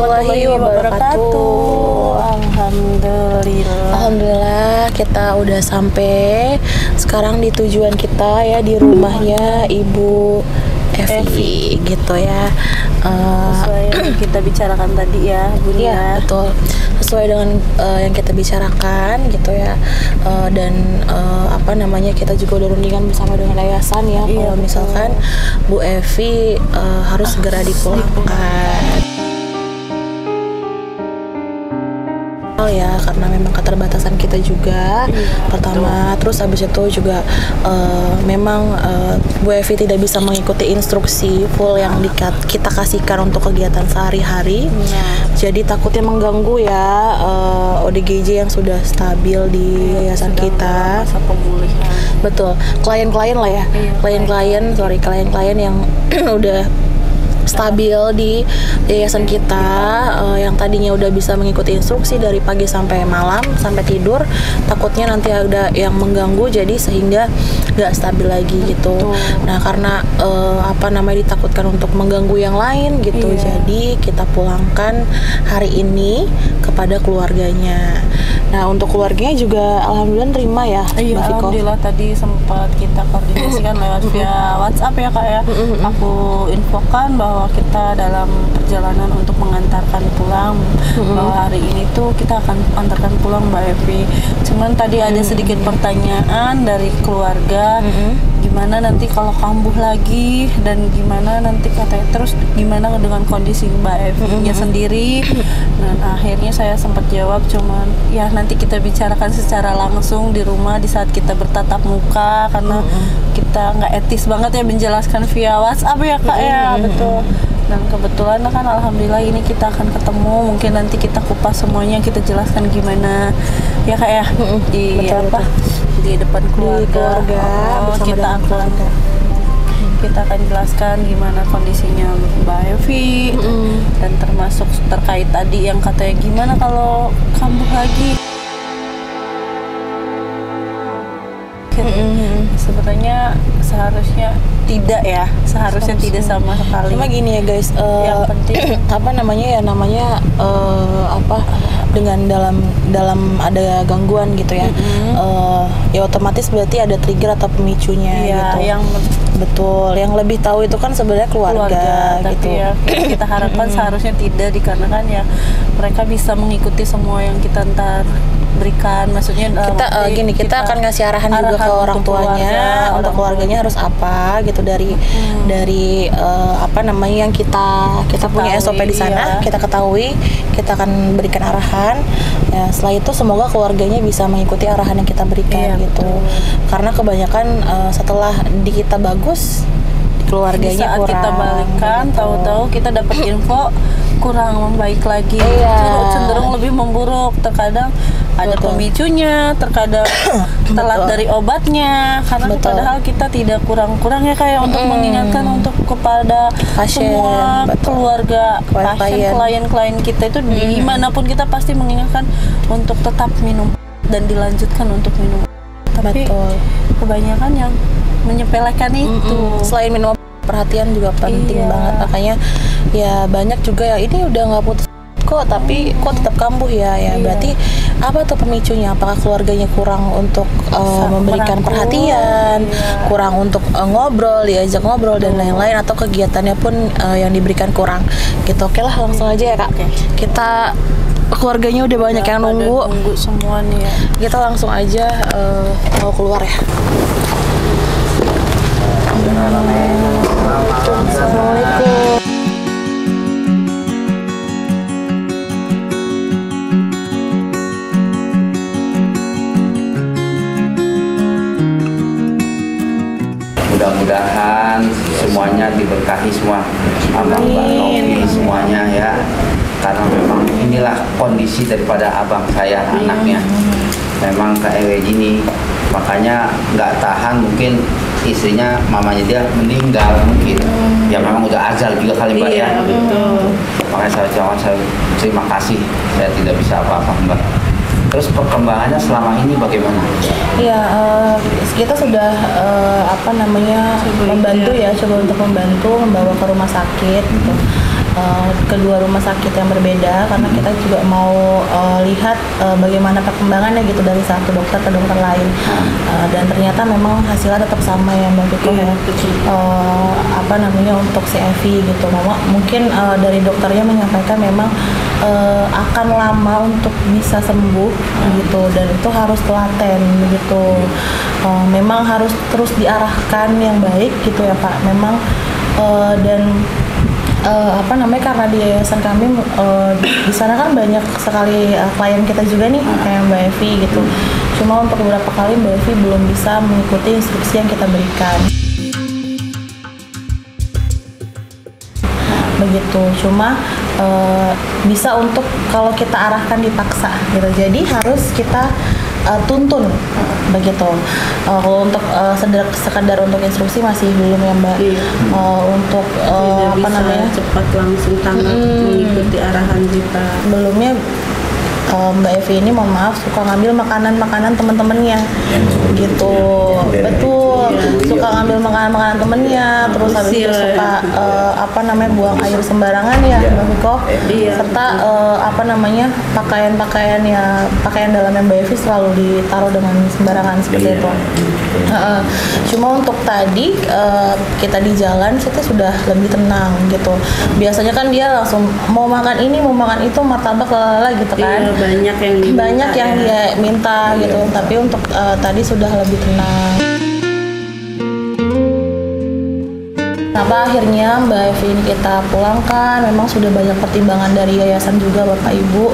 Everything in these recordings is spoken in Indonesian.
warahmatullahi wabarakatuh. Alhamdulillah kita udah sampai sekarang di tujuan kita ya, di rumahnya Ibu Evi gitu ya. Sesuai yang kita bicarakan tadi ya, Bun. Iya, betul. Sesuai dengan yang kita bicarakan gitu ya. Dan apa namanya, kita juga udah rundingan bersama dengan yayasan ya, kalau misalkan Bu Evi harus segera dipulangkan. Ya, karena memang keterbatasan kita juga pertama, terus habis itu juga memang Bu Evi tidak bisa mengikuti instruksi full yang kita kasihkan untuk kegiatan sehari-hari. Jadi takutnya mengganggu ya ODGJ yang sudah stabil di yayasan kita. Masa pemulihan. Betul, klien-klien lah ya, klien-klien yang udah stabil di yayasan kita, yang tadinya udah bisa mengikuti instruksi dari pagi sampai malam sampai tidur, takutnya nanti ada yang mengganggu, jadi sehingga nggak stabil lagi gitu. Nah, karena apa namanya, ditakutkan untuk mengganggu yang lain gitu, jadi kita pulangkan hari ini kepada keluarganya. Nah, untuk keluarganya juga alhamdulillah terima ya. Iya, alhamdulillah tadi sempat kita koordinasikan lewat via WhatsApp ya Kak ya. Aku infokan bahwa kita dalam perjalanan untuk mengantarkan pulang, bahwa hari ini tuh kita akan antarkan pulang Mbak Evi. Cuman tadi ada sedikit pertanyaan dari keluarga, gimana nanti kalau kambuh lagi, dan gimana nanti katanya, terus gimana dengan kondisi Mbak Evi-nya sendiri. Dan akhirnya saya sempat jawab, cuman ya nanti kita bicarakan secara langsung di rumah di saat kita bertatap muka, karena kita nggak etis banget ya menjelaskan via WhatsApp ya Kak ya. Betul. Dan kebetulan kan alhamdulillah ini kita akan ketemu, mungkin nanti kita kupas semuanya, kita jelaskan gimana ya Kak ya, di di depan keluarga, kita akan jelaskan gimana kondisinya Mbak Evi, dan termasuk terkait tadi yang katanya gimana kalau kambuh lagi. Sebenarnya seharusnya tidak ya, seharusnya tidak sama sekali. Cuma gini ya guys, yang penting apa namanya ya, apa, dengan dalam ada gangguan gitu ya, ya otomatis berarti ada trigger atau pemicunya gitu. Yang betul, yang lebih tahu itu kan sebenarnya keluarga tapi gitu. Ya, kita harapkan seharusnya tidak, dikarenakan ya mereka bisa mengikuti semua yang kita ntar berikan. Maksudnya kita akan ngasih arahan juga ke orang tuanya, untuk keluarganya harus apa gitu, dari apa namanya yang kita punya SOP di sana, kita ketahui, kita akan berikan arahan ya. Setelah itu semoga keluarganya bisa mengikuti arahan yang kita berikan gitu. Karena kebanyakan setelah di kita bagus, di keluarganya kurang. Kita balikan, tahu-tahu kita dapat info kurang membaik lagi, cenderung lebih memburuk. Terkadang ada pemicunya, terkadang telat dari obatnya, karena padahal kita tidak kurang-kurang ya kayak untuk mengingatkan untuk kepada pasien, semua keluarga pasien, klien-klien kita itu dimanapun kita pasti mengingatkan untuk tetap minum dan dilanjutkan untuk minum. Tapi kebanyakan yang menyepelekan itu. Selain minum, perhatian juga penting banget, makanya ya banyak juga ya, ini udah nggak putus kok tapi kok tetap kambuh ya. Berarti apa tuh pemicunya? Apakah keluarganya kurang untuk memberikan perhatian, kurang untuk ngobrol, diajak ngobrol dan lain-lain, atau kegiatannya pun yang diberikan kurang gitu. Oke lah, langsung aja ya Kak. Kita keluarganya udah banyak yang nunggu semua nih ya. Kita langsung aja mau keluar ya. Assalamualaikum. Mudah-mudahan semuanya diberkahi semua, Abang Mbak Novi semuanya ya, karena memang inilah kondisi daripada abang saya, anaknya memang kayak gini, makanya nggak tahan, mungkin istrinya, mamanya dia meninggal mungkin, ya memang udah ajal juga kali Mbak ya. Makanya saya terima kasih, saya tidak bisa apa-apa Mbak. Terus perkembangannya selama ini bagaimana? Ya, kita sudah membantu ya, coba untuk membantu membawa ke rumah sakit gitu. kedua rumah sakit yang berbeda karena kita juga mau lihat bagaimana perkembangannya gitu dari satu dokter ke dokter lain. Dan ternyata memang hasilnya tetap sama ya Mbak Viko ya. Apa namanya untuk CFI gitu. Mungkin dari dokternya menyampaikan memang akan lama untuk bisa sembuh gitu, dan itu harus telaten gitu. Memang harus terus diarahkan yang baik gitu ya Pak. Memang dan apa namanya, karena di yayasan kami di sana kan banyak sekali klien kita juga nih kayak Mbak Evi gitu. Cuma untuk beberapa kali Mbak Evi belum bisa mengikuti instruksi yang kita berikan. Begitu, cuma bisa untuk kalau kita arahkan dipaksa gitu. Jadi harus kita tuntun begitu. Kalau untuk sekedar untuk instruksi masih belum ya Mbak. Untuk apa namanya, cepat langsung tanggap mengikuti arahan kita. Belumnya Mbak Evi ini mohon maaf suka ngambil makanan teman-temannya gitu. Betul, suka ngambil makanan temennya, terus habis itu suka apa namanya, buang air sembarangan ya Mbak Viko. Serta apa namanya, pakaian dalamnya Mbak Evi selalu ditaruh dengan sembarangan seperti itu. Cuma untuk tadi kita di jalan kita sudah lebih tenang gitu. Biasanya kan dia langsung mau makan ini, mau makan itu, martabak lalala gitu kan. Banyak yang dia minta gitu. Tapi untuk tadi sudah lebih tenang. Kenapa akhirnya Mbak Evi ini kita pulangkan? Memang sudah banyak pertimbangan dari yayasan juga Bapak Ibu.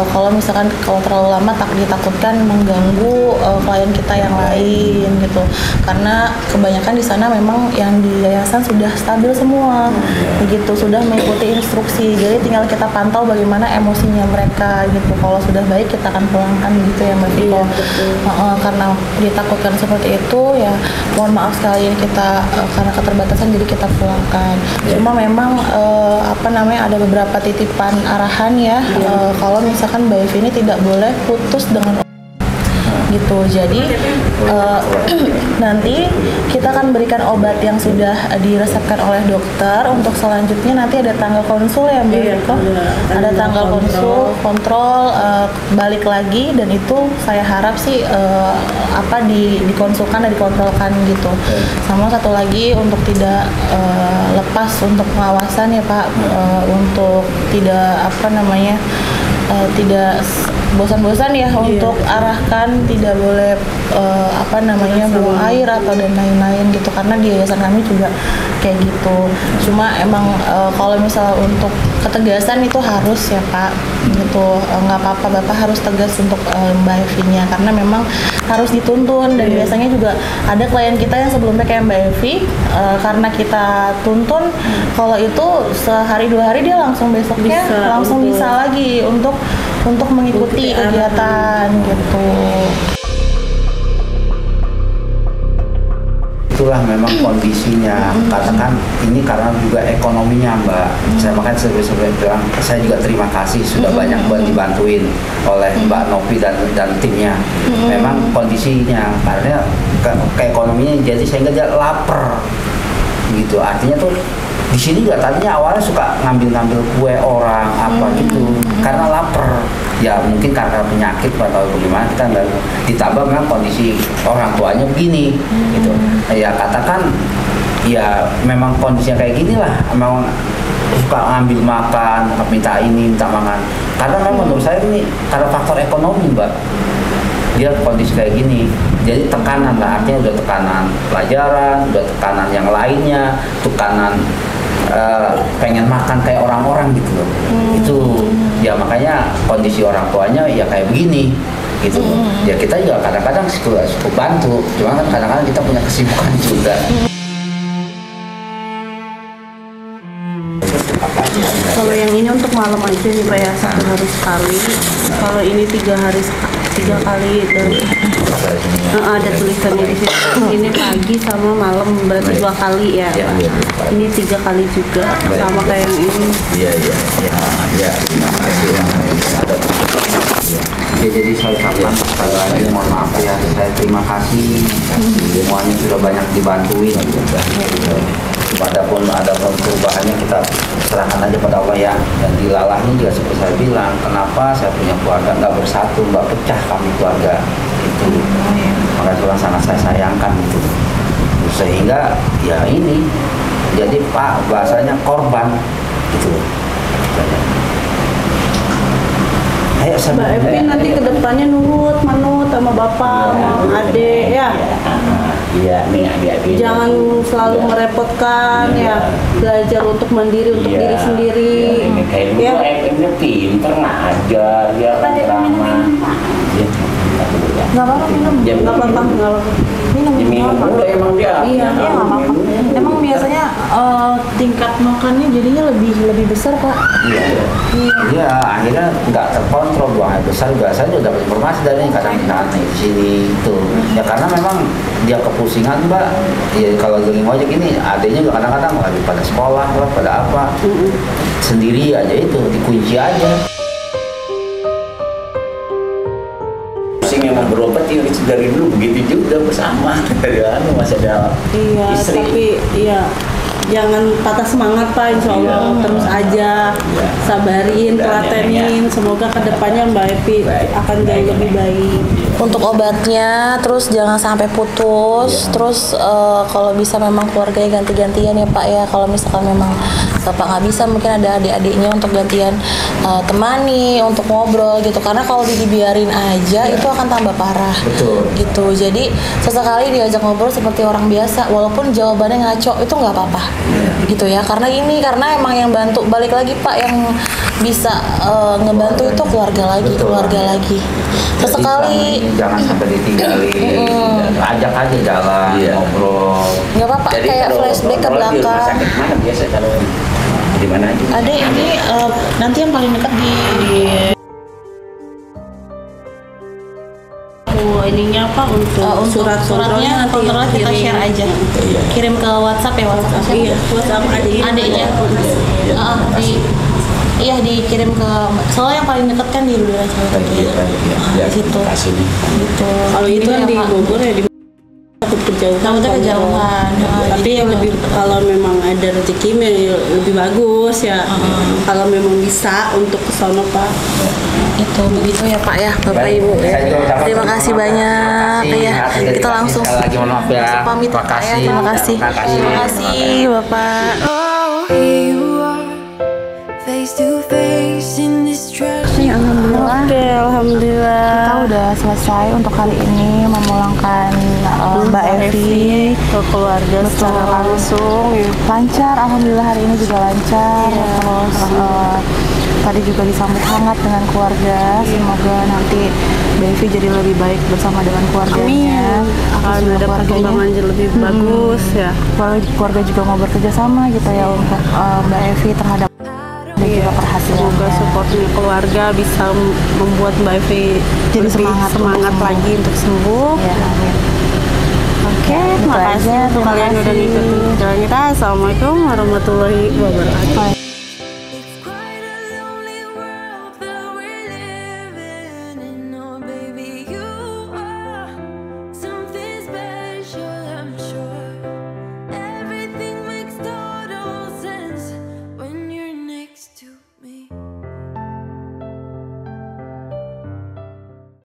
Kalau misalkan kalau terlalu lama ditakutkan mengganggu klien kita yang lain gitu. Karena kebanyakan di sana memang yang di yayasan sudah stabil semua, begitu, sudah mengikuti instruksi. Jadi tinggal kita pantau bagaimana emosinya mereka gitu. Kalau sudah baik kita akan pulangkan gitu ya Mbak Viko. Karena ditakutkan seperti itu ya, mohon maaf sekali kita karena keterbatasan jadi kita pulangkan. Cuma memang apa namanya, ada beberapa titipan arahan ya. Kalau misalkan Mbak Evi ini tidak boleh putus dengan gitu. Jadi nanti kita akan berikan obat yang sudah diresepkan oleh dokter. Untuk selanjutnya nanti ada tanggal konsul ya Mbak Viko. Ada tanggal konsul, kontrol, balik lagi, dan itu saya harap sih apa dikonsulkan dan dikontrolkan gitu. Sama satu lagi untuk tidak lepas untuk pengawasan ya Pak, untuk tidak apa namanya, tidak bosan-bosan ya untuk arahkan, tidak boleh apa namanya, buang air atau dan lain-lain gitu, karena di yayasan kami juga kayak gitu. Cuma emang kalau misalnya untuk ketegasan itu harus ya Pak gitu, nggak apa-apa Bapak harus tegas untuk Mbak Evi-nya, karena memang harus dituntun. Dan biasanya juga ada klien kita yang sebelumnya kayak Mbak Evi, karena kita tuntun, kalau itu sehari 2 hari dia langsung besoknya langsung bisa lagi untuk mengikuti kegiatan gitu. Itulah memang kondisinya. Katakan ini karena juga ekonominya Mbak. Saya makanya sebelum bilang saya juga terima kasih sudah banyak dibantuin oleh Mbak Novi dan timnya. Memang kondisinya karena keekonominya, jadi sehingga dia lapar gitu. Artinya tuh di sini juga tadinya awalnya suka ngambil kue orang apa gitu karena lapar. Ya mungkin karena penyakit atau bagaimana, kita nggak, ditambah memang kondisi orang tuanya begini gitu. Ya katakan ya memang kondisinya kayak gini lah, memang suka ngambil makan, minta ini, minta makan. Karena memang menurut saya ini karena faktor ekonomi Mbak, dia kondisi kayak gini. Jadi tekanan lah, artinya udah tekanan pelajaran, udah tekanan yang lainnya, tekanan pengen makan kayak orang-orang gitu loh. Itu ya makanya kondisi orang tuanya ya kayak begini gitu. Ya kita juga kadang-kadang cukup bantu, cuma kan kadang-kadang kita punya kesibukan juga. Kalau yang ini untuk malam aja nih Pak ya, 1 hari sekali. Kalau ini 3 kali, dan ada tulisannya di sini. Ini pagi sama malam, berarti 2 kali ya. Ini 3 kali juga, sama kayak yang ini. Iya. Terima kasih. Ya, jadi saya ucapkan sekali lagi mohon maaf ya, saya terima kasih semuanya sudah banyak dibantuin. ada perubahannya kita serahkan aja pada Allah ya. Dan dilalahnya juga seperti saya bilang, kenapa saya punya keluarga nggak bersatu, nggak pecah kami keluarga itu. Maka Tuhan sangat saya sayangkan itu. Sehingga ya ini jadi Pak bahasanya korban gitu. Ayo Mbak Evi nanti kedepannya nurut, manut sama bapak, sama adik ya. Iya, adik-adik. Jangan selalu merepotkan ya. Belajar untuk mandiri untuk diri sendiri. Kayak dulu Ya. Evi pinter ngajar, dia ramah. Nggak apa-apa minum. Nggak apa-apa, nggak apa-apa. Minum dulu emang dia. Iya, Iya nggak apa-apa. Emang biasanya tingkat makannya jadinya lebih besar Pak. Iya, akhirnya nggak terkontrol, buang air besar juga. Saya juga dapat informasi dari kadang-kadang di sini itu. Ya karena memang dia kepusingan Mbak. Ya kalau lagi ngojek ini, adanya juga kadang-kadang lagi pada sekolah lah, pada apa, sendiri aja itu dikunci aja. Memang berobat ya dari dulu begitu juga bersama dari masih ada Iya, istri. tapi iya jangan patah semangat Pak, insya Allah Iya. terus aja sabarin, Dan telatenin, semoga kedepannya Mbak Evi akan jauh lebih baik. Untuk obatnya, terus jangan sampai putus. Terus kalau bisa memang keluarganya ganti-gantian ya Pak ya. Kalau misalkan memang Bapak nggak bisa, mungkin ada adik-adiknya untuk gantian temani, untuk ngobrol gitu. Karena kalau dibiarin aja itu akan tambah parah. Betul. Gitu. Jadi sesekali diajak ngobrol seperti orang biasa, walaupun jawabannya ngaco itu nggak apa-apa. Gitu ya. Karena emang yang bantu, balik lagi Pak, yang bisa ngebantu itu keluarga lagi, Betul. keluarga lagi. Sesekali Jangan sampai ditinggalin, ajak aja jalan, ngobrol. nggak apa-apa, Jadi kayak kalau flashback ke kontrol di rumah belakang. sakit mana biasa kalau di mana aja? Ada ini nanti yang paling dekat di Ininya apa untuk untuk suratnya kontrolnya kita kirim. share aja, kirim ke WhatsApp ya, WhatsApp siapa? Iya, WhatsApp adiknya. Iya dikirim ke, soalnya yang paling dekat kan di Lurah Cawang. Ya, Di situ. kasih nih. Gitu. Kalau itu kan di Pak. Bogor ya di takut kejauhan. Takutnya kejauhan. Tapi yang lebih kalau memang ada rezeki ya lebih bagus ya. Kalau memang bisa untuk ke sono Pak. Itu begitu ya Pak ya, Bapak Baik, Ibu. saya juga ucapkan Terima kasih banyak ya. Kita langsung sekali lagi mohon maaf ya. pamit Terima Pak ya. kasih. Terima kasih. Terima kasih. Terima kasih Bapak. Oh, here you are, face to face in this trap. Alhamdulillah. Oke, alhamdulillah. Kita udah selesai untuk hari ini memulangkan Mbak Evi ke keluarga secara langsung ya. lancar. Alhamdulillah hari ini juga lancar. Terus tadi juga disambut hangat dengan keluarga. Semoga nanti Mbak Evi jadi lebih baik bersama dengan keluarganya. Akan Terus juga ada perkembangan lebih bagus ya. keluarga juga mau bekerja sama gitu ya untuk Mbak Evi terhadap dan juga perhatiannya. Semoga supportnya keluarga bisa membuat Mbak Evi Jadi lebih semangat semangat untuk lagi untuk sembuh. Ya, amin. Oke, Itu terima kasih aja. untuk Terima kalian udah kasih. ngikutin jalan kita. Assalamualaikum warahmatullahi wabarakatuh.